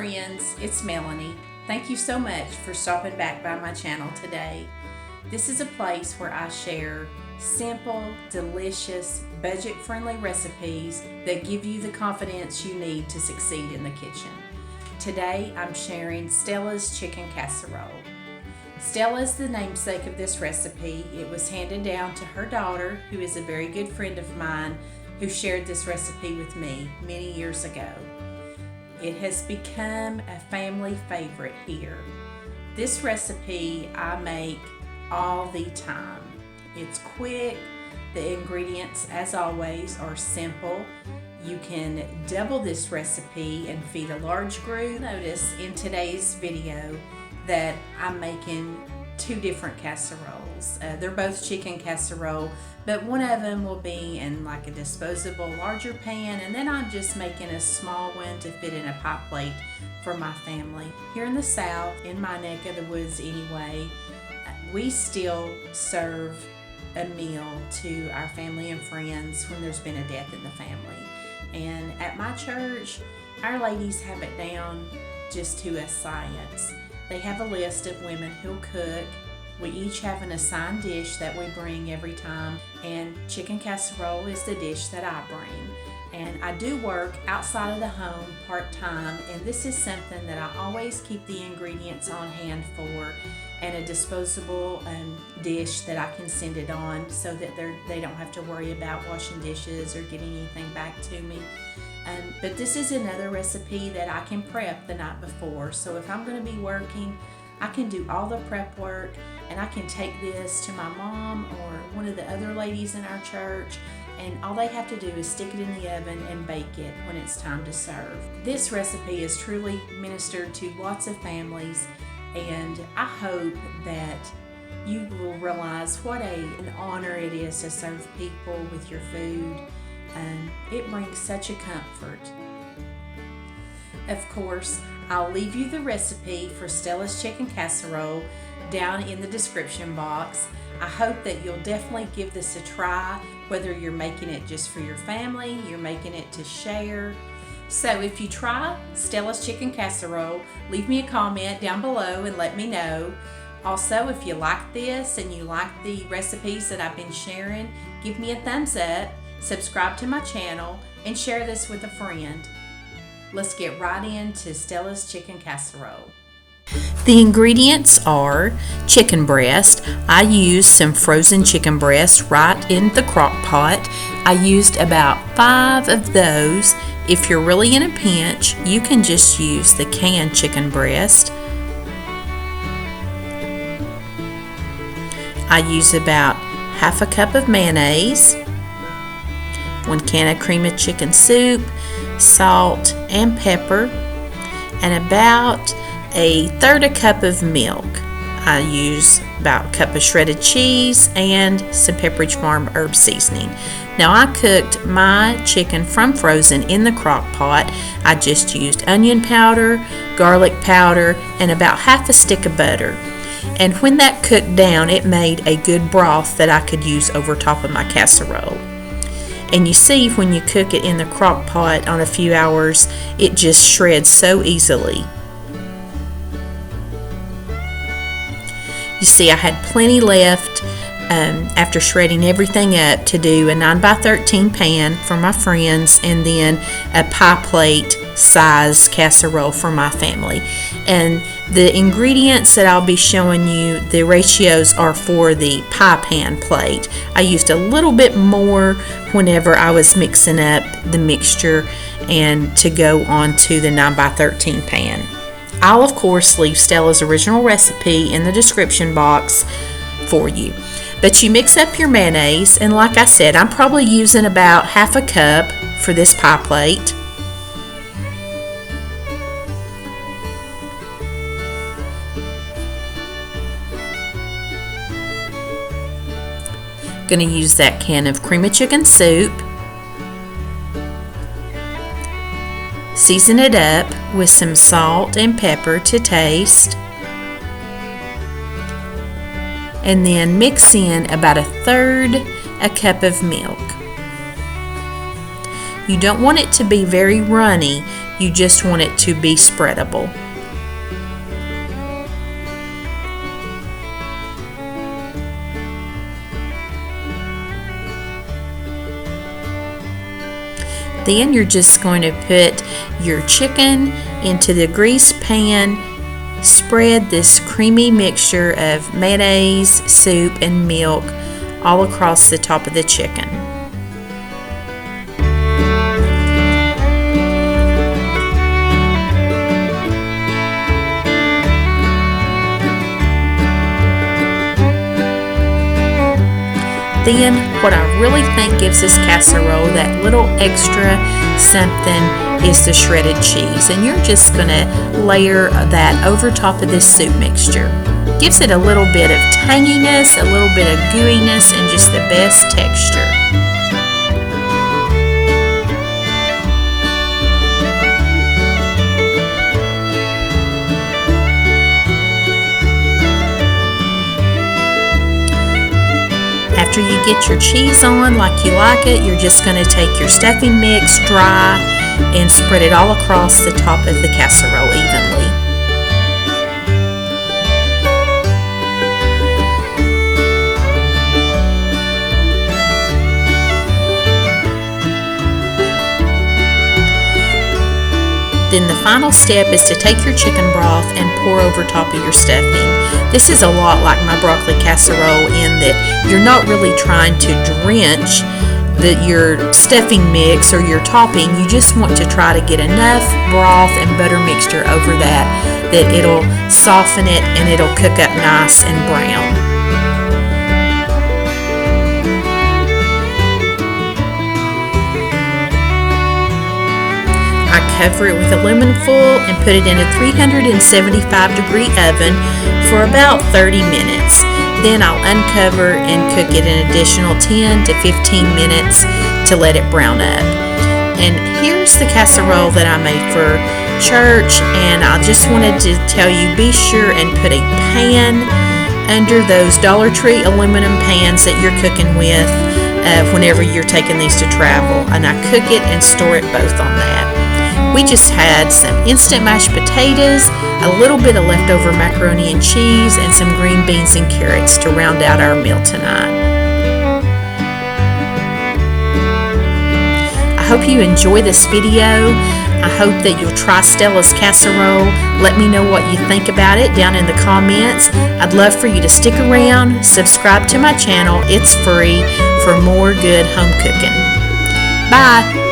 friends, it's Melanie. Thank you so much for stopping back by my channel today. This is a place where I share simple, delicious, budget-friendly recipes that give you the confidence you need to succeed in the kitchen. Today I'm sharing Stella's chicken casserole. Stella is the namesake of this recipe. It was handed down to her daughter, who is a very good friend of mine, who shared this recipe with me many years ago. It has become a family favorite here. This recipe I make all the time. It's quick. The ingredients, as always, are simple. You can double this recipe and feed a large group. Notice in today's video that I'm making two different casseroles. They're both chicken casserole, but one of them will be in like a disposable larger pan, and then I'm just making a small one to fit in a pie plate for my family. Here in the South, in my neck of the woods anyway, we still serve a meal to our family and friends when there's been a death in the family. And at my church, our ladies have it down just to a science. They have a list of women who'll cook. We each have an assigned dish that we bring every time, and chicken casserole is the dish that I bring. And I do work outside of the home part-time, and this is something that I always keep the ingredients on hand for, and a disposable dish that I can send it on so that they don't have to worry about washing dishes or getting anything back to me. But this is another recipe that I can prep the night before. So if I'm going to be working, I can do all the prep work, and I can take this to my mom or one of the other ladies in our church, and all they have to do is stick it in the oven and bake it when it's time to serve. This recipe has truly ministered to lots of families, and I hope that you will realize what an honor it is to serve people with your food. It brings such a comfort. Of course, I'll leave you the recipe for Stella's chicken casserole down in the description box. I hope that you'll definitely give this a try, whether you're making it just for your family, you're making it to share. So if you try Stella's chicken casserole, leave me a comment down below and let me know. Also, if you like this and you like the recipes that I've been sharing, give me a thumbs up, subscribe to my channel, and share this with a friend. Let's get right into Stella's chicken casserole. The ingredients are chicken breast. I used some frozen chicken breast right in the crock pot. I used about 5 of those. If you're really in a pinch, you can just use the canned chicken breast. I use about half a cup of mayonnaise, 1 can of cream of chicken soup, salt and pepper, and about a third a cup of milk. I use about a cup of shredded cheese and some Pepperidge Farm herb seasoning. Now I cooked my chicken from frozen in the crock pot. I just used onion powder, garlic powder, and about half a stick of butter. And when that cooked down, it made a good broth that I could use over top of my casserole. And you see, when you cook it in the crock pot on a few hours, it just shreds so easily. You see, I had plenty left after shredding everything up to do a 9x13 pan for my friends, and then a pie plate size casserole for my family. And the ingredients that I'll be showing you, the ratios are for the pie pan plate. I used a little bit more whenever I was mixing up the mixture and to go onto the 9x13 pan. I'll of course leave Stella's original recipe in the description box for you. But you mix up your mayonnaise, and like I said, I'm probably using about half a cup for this pie plate. Going to use that can of cream of chicken soup. Season it up with some salt and pepper to taste. And then mix in about a third a cup of milk. You don't want it to be very runny, you just want it to be spreadable. Then you're just going to put your chicken into the greased pan, spread this creamy mixture of mayonnaise, soup, and milk all across the top of the chicken. Then what I really think gives this casserole that little extra something is the shredded cheese, and you're just going to layer that over top of this soup mixture. Gives it a little bit of tanginess, a little bit of gooiness, and just the best texture. After you get your cheese on like you like it, you're just going to take your stuffing mix dry and spread it all across the top of the casserole evenly. Then the final step is to take your chicken broth and pour over top of your stuffing. This is a lot like my broccoli casserole in that you're not really trying to drench your stuffing mix or your topping. You just want to try to get enough broth and butter mixture over that it'll soften it and it'll cook up nice and brown. I cover it with aluminum foil and put it in a 375-degree oven for about 30 minutes. Then I'll uncover and cook it an additional 10 to 15 minutes to let it brown up. And here's the casserole that I made for church, and I just wanted to tell you, be sure and put a pan under those Dollar Tree aluminum pans that you're cooking with whenever you're taking these to travel. And I cook it and store it both on that. We just had some instant mashed potatoes, a little bit of leftover macaroni and cheese, and some green beans and carrots to round out our meal tonight. I hope you enjoy this video. I hope that you'll try Stella's casserole. Let me know what you think about it down in the comments. I'd love for you to stick around, subscribe to my channel. It's free for more good home cooking. Bye.